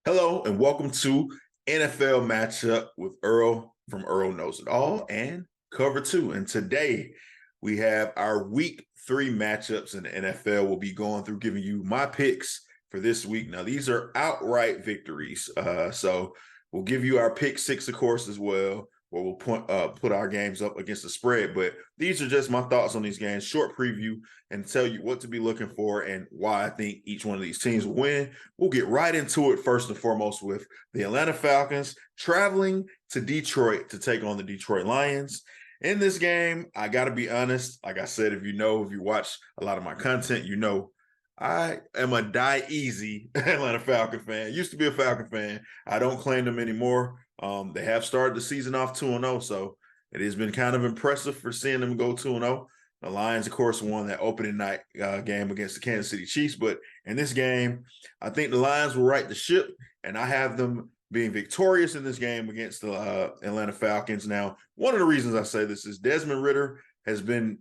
Hello and welcome to NFL Matchup with Earl from Earl Knows It All and Cover 2. And today we have our week 3 matchups in the NFL. We'll be going through giving you my picks for this week. Now, these are outright victories. So we'll give you our pick 6, of course, as well, where we'll put our games up against the spread. But these are just my thoughts on these games, short preview, and tell you what to be looking for and why I think each one of these teams will win. We'll get right into it first and foremost with the Atlanta Falcons traveling to Detroit to take on the Detroit Lions. In this game, I got to be honest. Like I said, if you watch a lot of my content, you know I am a die easy Atlanta Falcon fan. Used to be a Falcon fan. I don't claim them anymore. They have started the season off 2-0, so it has been kind of impressive for seeing them go 2-0. The Lions, of course, won that opening night game against the Kansas City Chiefs. But in this game, I think the Lions will right the ship, and I have them being victorious in this game against the Atlanta Falcons. Now, one of the reasons I say this is Desmond Ridder has been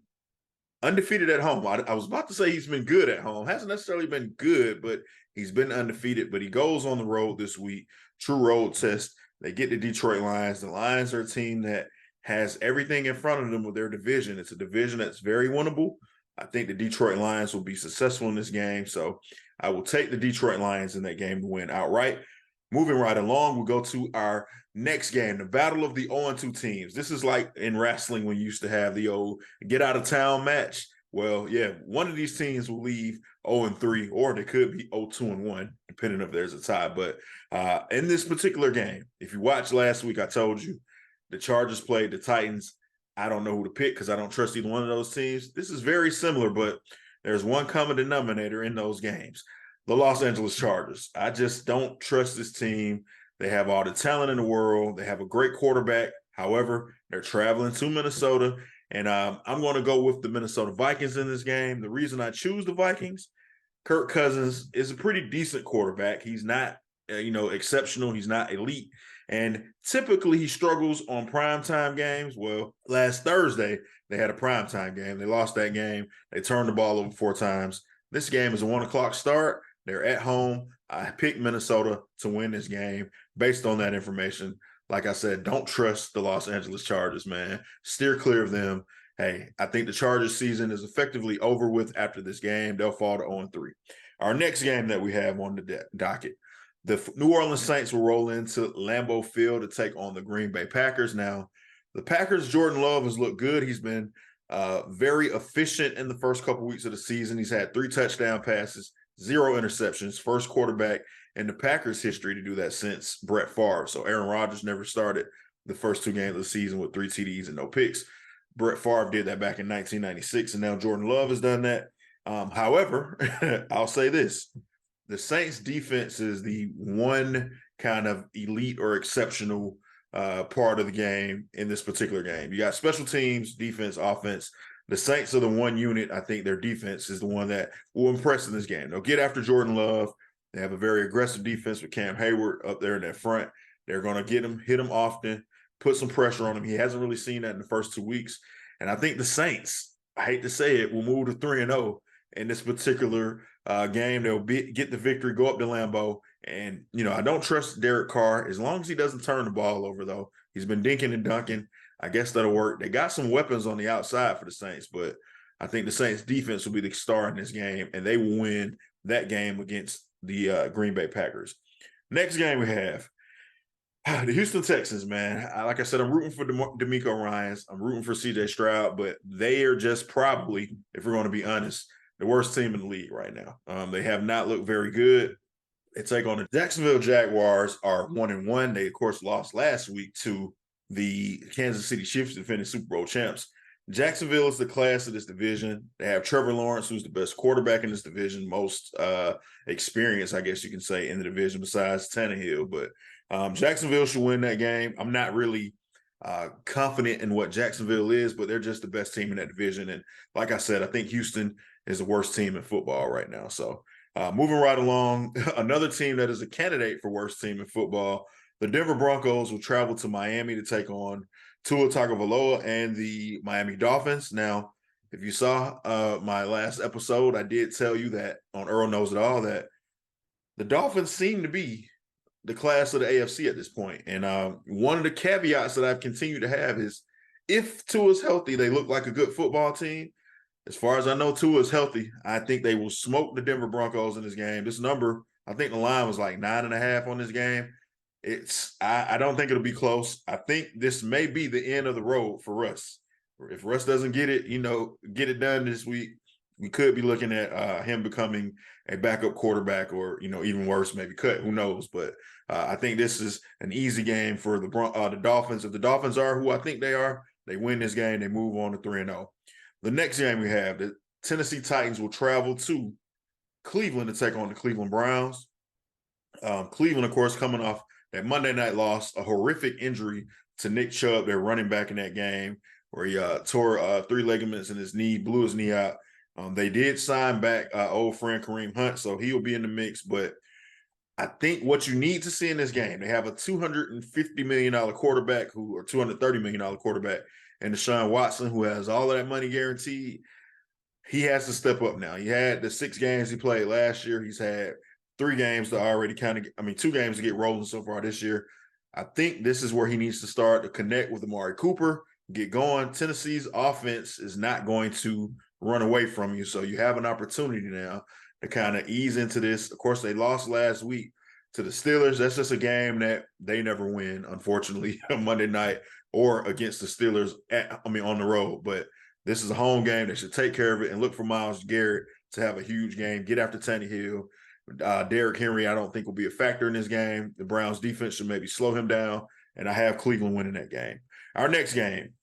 undefeated at home. I was about to say he's been good at home. Hasn't necessarily been good, but he's been undefeated. But he goes on the road this week. True road test. They get the Detroit Lions. The Lions are a team that has everything in front of them with their division. It's a division that's very winnable. I think the Detroit Lions will be successful in this game. So I will take the Detroit Lions in that game to win outright. Moving right along, we'll go to our next game, the battle of the 0-2 teams. This is like in wrestling when you used to have the old get out of town match. Well, yeah, one of these teams will leave 0-3, or they could be 0-2-1, depending if there's a tie. But in this particular game, if you watched last week, I told you the Chargers played the Titans. I don't know who to pick because I don't trust either one of those teams. This is very similar, but there's one common denominator in those games. The Los Angeles Chargers. I just don't trust this team. They have all the talent in the world. They have a great quarterback. However, they're traveling to Minnesota, and I'm going to go with the Minnesota Vikings in this game. The reason I choose the Vikings, Kirk Cousins is a pretty decent quarterback. He's not, exceptional. He's not elite. And typically he struggles on primetime games. Well, last Thursday, they had a primetime game. They lost that game. They turned the ball over 4 times. This game is a 1 o'clock start. They're at home. I picked Minnesota to win this game based on that information. Like I said, don't trust the Los Angeles Chargers, man. Steer clear of them. Hey, I think the Chargers season is effectively over with after this game. They'll fall to 0-3. Our next game that we have on the docket, the New Orleans Saints will roll into Lambeau Field to take on the Green Bay Packers. Now, the Packers, Jordan Love has looked good. He's been very efficient in the first couple weeks of the season. He's had 3 touchdown passes, 0 interceptions, first quarterback in the Packers history to do that since Brett Favre. So Aaron Rodgers never started the first 2 games of the season with 3 TDs and no picks. Brett Favre did that back in 1996, and now Jordan Love has done that. However, I'll say this. The Saints defense is the one kind of elite or exceptional part of the game in this particular game. You got special teams, defense, offense. The Saints are the one unit. I think their defense is the one that will impress in this game. They'll get after Jordan Love. They have a very aggressive defense with Cam Hayward up there in that front. They're going to hit him often, put some pressure on him. He hasn't really seen that in the first 2 weeks. And I think the Saints, I hate to say it, will move to 3-0 in this particular game. They'll get the victory, go up to Lambeau. And, I don't trust Derek Carr as long as he doesn't turn the ball over, though. He's been dinking and dunking. I guess that'll work. They got some weapons on the outside for the Saints, but I think the Saints defense will be the star in this game, and they will win that game against the Green Bay Packers. Next game we have the Houston Texans, man. Like I said, I'm rooting for DeMeco Ryans. I'm rooting for CJ Stroud, but they are just probably, if we're going to be honest, the worst team in the league right now. They have not looked very good. They take on the Jacksonville Jaguars, are 1-1. They, of course, lost last week to the Kansas City Chiefs, defending Super Bowl champs. Jacksonville is the class of this division. They have Trevor Lawrence, who's the best quarterback in this division, most experienced, I guess you can say, in the division besides Tannehill. But Jacksonville should win that game. I'm not really confident in what Jacksonville is, but they're just the best team in that division. And like I said, I think Houston is the worst team in football right now. So moving right along, another team that is a candidate for worst team in football, the Denver Broncos will travel to Miami to take on Tua Tagovailoa and the Miami Dolphins. Now, if you saw my last episode, I did tell you that on Earl Knows It All that the Dolphins seem to be the class of the AFC at this point. And one of the caveats that I've continued to have is if Tua's healthy, they look like a good football team. As far as I know, Tua is healthy. I think they will smoke the Denver Broncos in this game. This number, I think the line was like 9.5 on this game. I don't think it'll be close. I think this may be the end of the road for Russ. If Russ doesn't get it, get it done this week, we could be looking at him becoming a backup quarterback, or even worse, maybe cut. Who knows? But I think this is an easy game for the Dolphins. If the Dolphins are who I think they are, they win this game. They move on to 3-0. The next game we have, the Tennessee Titans will travel to Cleveland to take on the Cleveland Browns. Cleveland, of course, coming off that Monday night loss, a horrific injury to Nick Chubb, their running back in that game, where he tore 3 ligaments in his knee, blew his knee out. They did sign back old friend Kareem Hunt, so he'll be in the mix. But I think what you need to see in this game, they have a $250 million quarterback or $230 million quarterback, and Deshaun Watson, who has all of that money guaranteed. He has to step up now. He had the 6 games he played last year. He's had 3 games to already 2 games to get rolling so far this year. I think this is where he needs to start to connect with Amari Cooper, get going. Tennessee's offense is not going to run away from you, so you have an opportunity now to kind of ease into this. Of course, they lost last week to the Steelers. That's just a game that they never win, unfortunately, on Monday night or against the Steelers on the road. But this is a home game. They should take care of it and look for Myles Garrett to have a huge game, get after Tannehill. Derrick Henry, I don't think, will be a factor in this game. The Browns defense should maybe slow him down, and I have Cleveland winning that game. Our next game,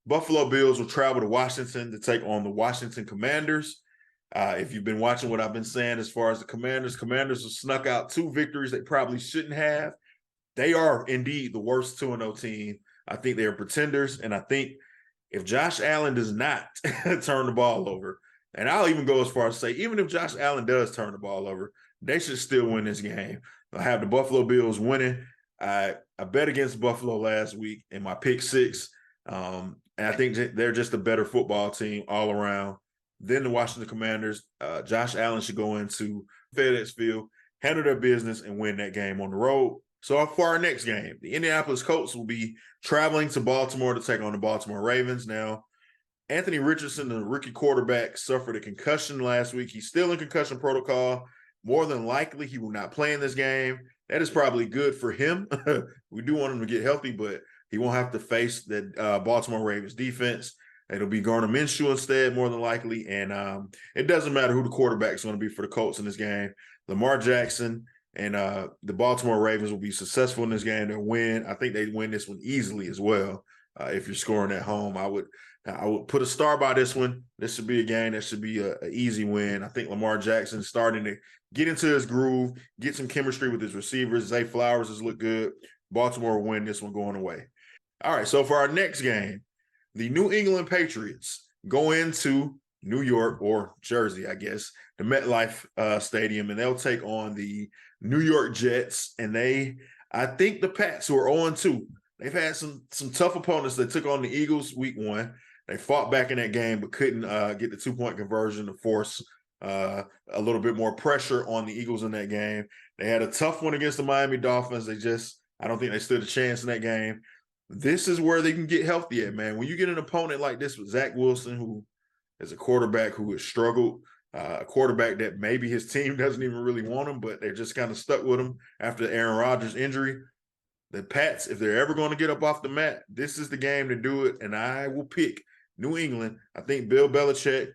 Buffalo Bills will travel to Washington to take on the Washington Commanders. If you've been watching what I've been saying as far as the Commanders have snuck out 2 victories they probably shouldn't have. They are indeed the worst 2-0 team. I think they are pretenders, and I think if Josh Allen does not turn the ball over, and I'll even go as far as to say, even if Josh Allen does turn the ball over, they should still win this game. I have the Buffalo Bills winning. I bet against Buffalo last week in my pick 6. And I think they're just a better football team all around than the Washington Commanders. Josh Allen should go into FedEx Field, handle their business, and win that game on the road. So for our next game, the Indianapolis Colts will be traveling to Baltimore to take on the Baltimore Ravens. Now, Anthony Richardson, the rookie quarterback, suffered a concussion last week. He's still in concussion protocol. More than likely, he will not play in this game. That is probably good for him. We do want him to get healthy, but he won't have to face the Baltimore Ravens defense. It'll be Gardner Minshew instead, more than likely. And it doesn't matter who the quarterback is going to be for the Colts in this game. Lamar Jackson and the Baltimore Ravens will be successful in this game. They'll win. I think they win this one easily as well. If you're scoring at home, I would put a star by this one. This should be a game that should be an easy win. I think Lamar Jackson is starting to get into his groove, get some chemistry with his receivers. Zay Flowers has looked good. Baltimore will win this one going away. All right, so for our next game, the New England Patriots go into New York or Jersey, I guess, the MetLife Stadium, and they'll take on the New York Jets. And I think the Pats, who are 0-2, they've had some tough opponents. They took on the Eagles week 1. They fought back in that game, but couldn't get the 2-point conversion to force a little bit more pressure on the Eagles in that game. They had a tough one against the Miami Dolphins. I don't think they stood a chance in that game. This is where they can get healthy at, man. When you get an opponent like this with Zach Wilson, who is a quarterback who has struggled, a quarterback that maybe his team doesn't even really want him, but they're just kind of stuck with him after Aaron Rodgers' injury. The Pats, if they're ever going to get up off the mat, this is the game to do it, and I will pick New England. I think Bill Belichick,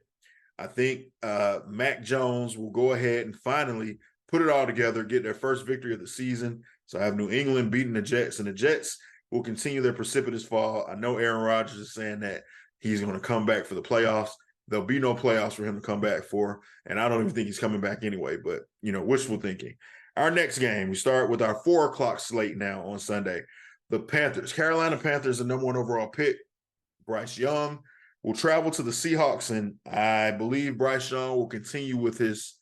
I think Mac Jones will go ahead and finally put it all together, get their first victory of the season. So I have New England beating the Jets, and the Jets will continue their precipitous fall. I know Aaron Rodgers is saying that he's going to come back for the playoffs. There'll be no playoffs for him to come back for, and I don't even think he's coming back anyway, but, wishful thinking. Our next game, we start with our 4 o'clock slate now on Sunday. The Panthers, Carolina Panthers, the number 1 overall pick. Bryce Young will travel to the Seahawks, and I believe Bryce Young will continue with his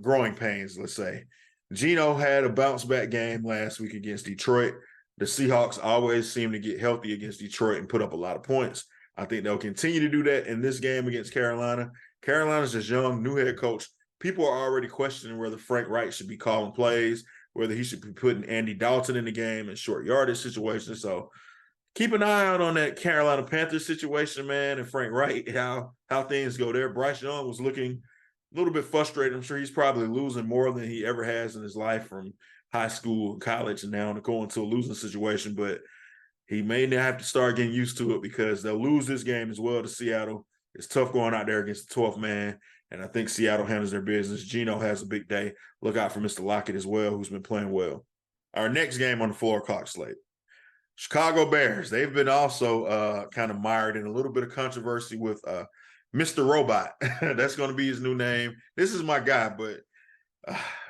growing pains, let's say. Geno had a bounce-back game last week against Detroit. The Seahawks always seem to get healthy against Detroit and put up a lot of points. I think they'll continue to do that in this game against Carolina. Carolina's just young, new head coach. People are already questioning whether Frank Reich should be calling plays. whether he should be putting Andy Dalton in the game in short yardage situations. So keep an eye out on that Carolina Panthers situation, man, and Frank Wright, how things go there. Bryce Young was looking a little bit frustrated. I'm sure he's probably losing more than he ever has in his life from high school, college, and now to go into a losing situation. But he may not have to start getting used to it because they'll lose this game as well to Seattle. It's tough going out there against the 12th man, and I think Seattle handles their business. Geno has a big day. Look out for Mr. Lockett as well, who's been playing well. Our next game on the 4 o'clock slate, Chicago Bears. They've been also kind of mired in a little bit of controversy with Mr. Robot. That's going to be his new name. This is my guy, but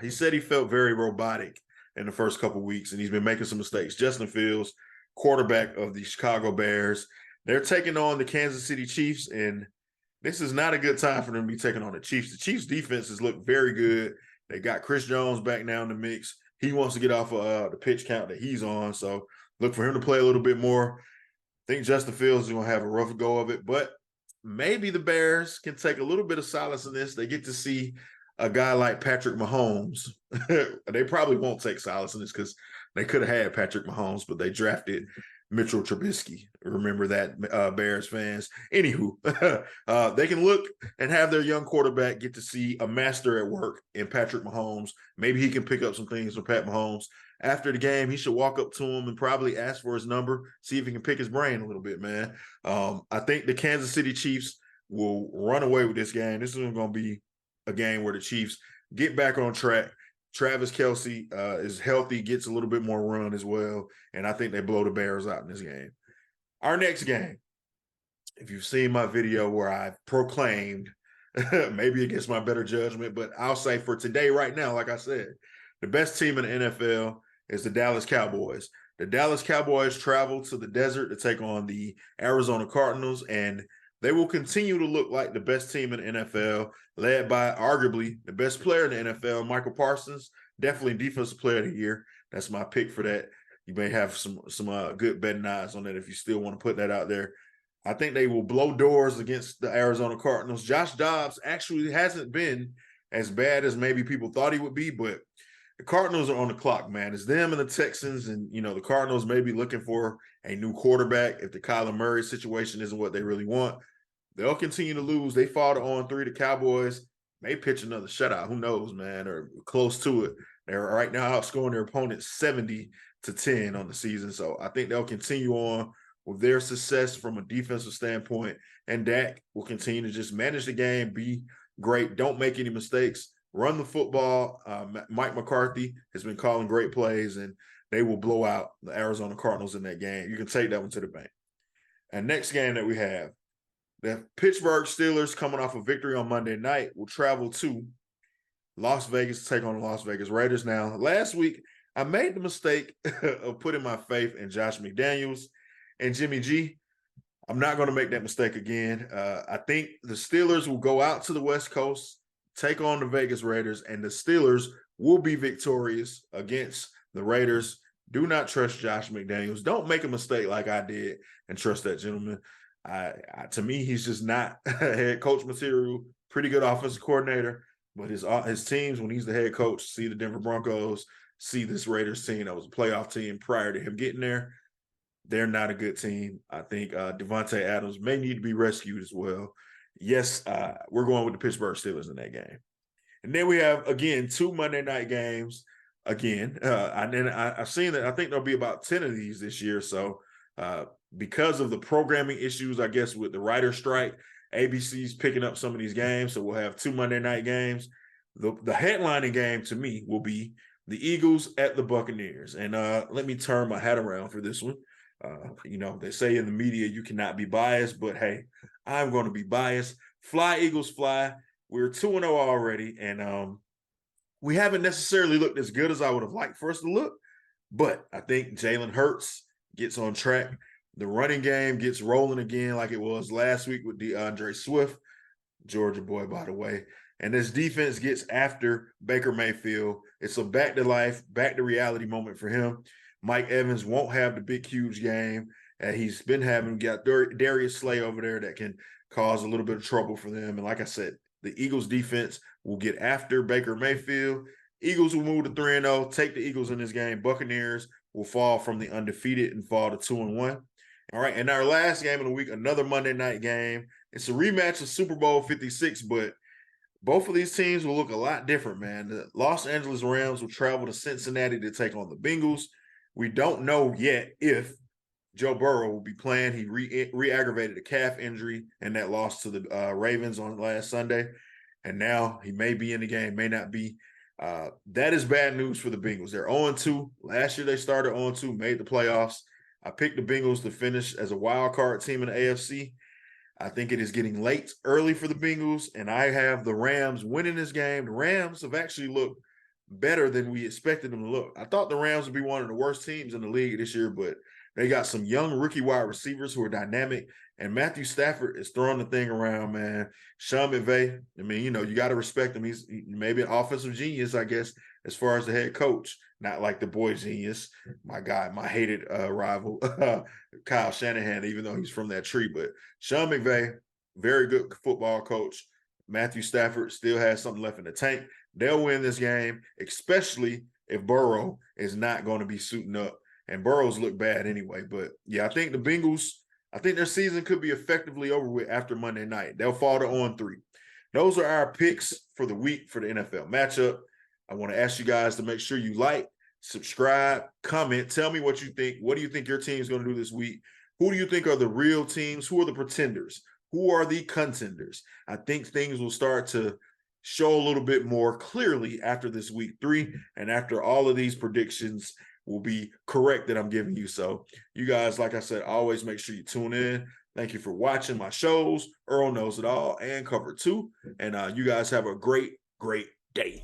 he said he felt very robotic in the first couple of weeks, and he's been making some mistakes. Justin Fields, quarterback of the Chicago Bears, they're taking on the Kansas City Chiefs, and this is not a good time for them to be taking on the Chiefs. The Chiefs' defenses look very good. They got Chris Jones back now in the mix. He wants to get off of the pitch count that he's on, so look for him to play a little bit more. I think Justin Fields is going to have a rough go of it, but maybe the Bears can take a little bit of solace in this. They get to see a guy like Patrick Mahomes. They probably won't take solace in this because they could have had Patrick Mahomes, but they drafted Mitchell Trubisky. Remember that, Bears fans. Anywho, they can look and have their young quarterback get to see a master at work in Patrick Mahomes. Maybe he can pick up some things from Pat Mahomes. After the game, he should walk up to him and probably ask for his number, see if he can pick his brain a little bit, man. I think the Kansas City Chiefs will run away with this game. This is going to be a game where the Chiefs get back on track. Travis Kelce is healthy, gets a little bit more run as well, and I think they blow the Bears out in this game. Our next game, if you've seen my video where I've proclaimed, maybe against my better judgment, but I'll say for today, right now, like I said, the best team in the NFL is the Dallas Cowboys. The Dallas Cowboys travel to the desert to take on the Arizona Cardinals, and they will continue to look like the best team in the NFL, led by arguably the best player in the NFL, Michael Parsons, definitely Defensive Player of the Year. That's my pick for that. You may have some good betting odds on that if you still want to put that out there. I think they will blow doors against the Arizona Cardinals. Josh Dobbs actually hasn't been as bad as maybe people thought he would be, but the Cardinals are on the clock, man. It's them and the Texans, and, the Cardinals may be looking for a new quarterback if the Kyler Murray situation isn't what they really want. They'll continue to lose. They fall to 0-3. The Cowboys may pitch another shutout. Who knows, man, or close to it. They're right now outscoring their opponents 70-10 on the season. So I think they'll continue on with their success from a defensive standpoint. And Dak will continue to just manage the game, be great, don't make any mistakes, run the football. Mike McCarthy has been calling great plays, and they will blow out the Arizona Cardinals in that game. You can take that one to the bank. And next game that we have, the Pittsburgh Steelers, coming off a victory on Monday night, will travel to Las Vegas to take on the Las Vegas Raiders. Now, last week, I made the mistake of putting my faith in Josh McDaniels and Jimmy G. I'm not going to make that mistake again. I think the Steelers will go out to the West Coast, take on the Vegas Raiders, and the Steelers will be victorious against the Raiders. Do not trust Josh McDaniels. Don't make a mistake like I did and trust that gentleman. To me, he's just not head coach material. Pretty good offensive coordinator, but his teams, when he's the head coach, see the Denver Broncos, see this Raiders team that was a playoff team prior to him getting there. They're not a good team. I think Devontae Adams may need to be rescued as well. Yes, we're going with the Pittsburgh Steelers in that game. And then we have, again, 2 Monday night games. Again, I've seen that I think there'll be about 10 of these this year. So because of the programming issues, I guess, with the writer strike, ABC's picking up some of these games. So we'll have 2 Monday night games. The headlining game to me will be the Eagles at the Buccaneers. And let me turn my hat around for this one. They say in the media you cannot be biased, but hey, I'm going to be biased. Fly, Eagles, fly. We're 2-0 already, and we haven't necessarily looked as good as I would have liked for us to look, but I think Jalen Hurts gets on track. The running game gets rolling again like it was last week with DeAndre Swift, Georgia boy, by the way. And this defense gets after Baker Mayfield. It's a back to life, back to reality moment for him. Mike Evans won't have the big, huge game that he's been having. Got Darius Slay over there that can cause a little bit of trouble for them. And like I said, the Eagles defense will get after Baker Mayfield. Eagles will move to 3-0. Take the Eagles in this game. Buccaneers will fall from the undefeated and fall to 2-1. All right, and our last game of the week, another Monday night game. It's a rematch of Super Bowl 56, but both of these teams will look a lot different, man. The Los Angeles Rams will travel to Cincinnati to take on the Bengals. We don't know yet if Joe Burrow will be playing. He re-aggravated a calf injury and that loss to the Ravens on last Sunday. And now he may be in the game, may not be. That is bad news for the Bengals. They're 0-2. Last year they started 0-2, made the playoffs. I picked the Bengals to finish as a wild card team in the AFC. I think it is getting late early for the Bengals, and I have the Rams winning this game. The Rams have actually looked better than we expected them to look. I thought the Rams would be one of the worst teams in the league this year, but they got some young rookie wide receivers who are dynamic, and Matthew Stafford is throwing the thing around, man. Sean McVay, I mean, you got to respect him. He's maybe an offensive genius, I guess, as far as the head coach. Not like the boy genius, my guy, my hated rival, Kyle Shanahan, even though he's from that tree. But Sean McVay, very good football coach. Matthew Stafford still has something left in the tank. They'll win this game, especially if Burrow is not going to be suiting up. And Burrows look bad anyway. But, yeah, I think the Bengals, I think their season could be effectively over with after Monday night. They'll fall to 0-3. Those are our picks for the week for the NFL matchup. I want to ask you guys to make sure you like, subscribe, comment. Tell me what you think. What do you think your team is going to do this week? Who do you think are the real teams? Who are the pretenders? Who are the contenders? I think things will start to show a little bit more clearly after this week 3 and after all of these predictions will be correct that I'm giving you. So you guys, like I said, always make sure you tune in. Thank you for watching my shows. Earl Knows It All and Cover 2. And you guys have a great, great day.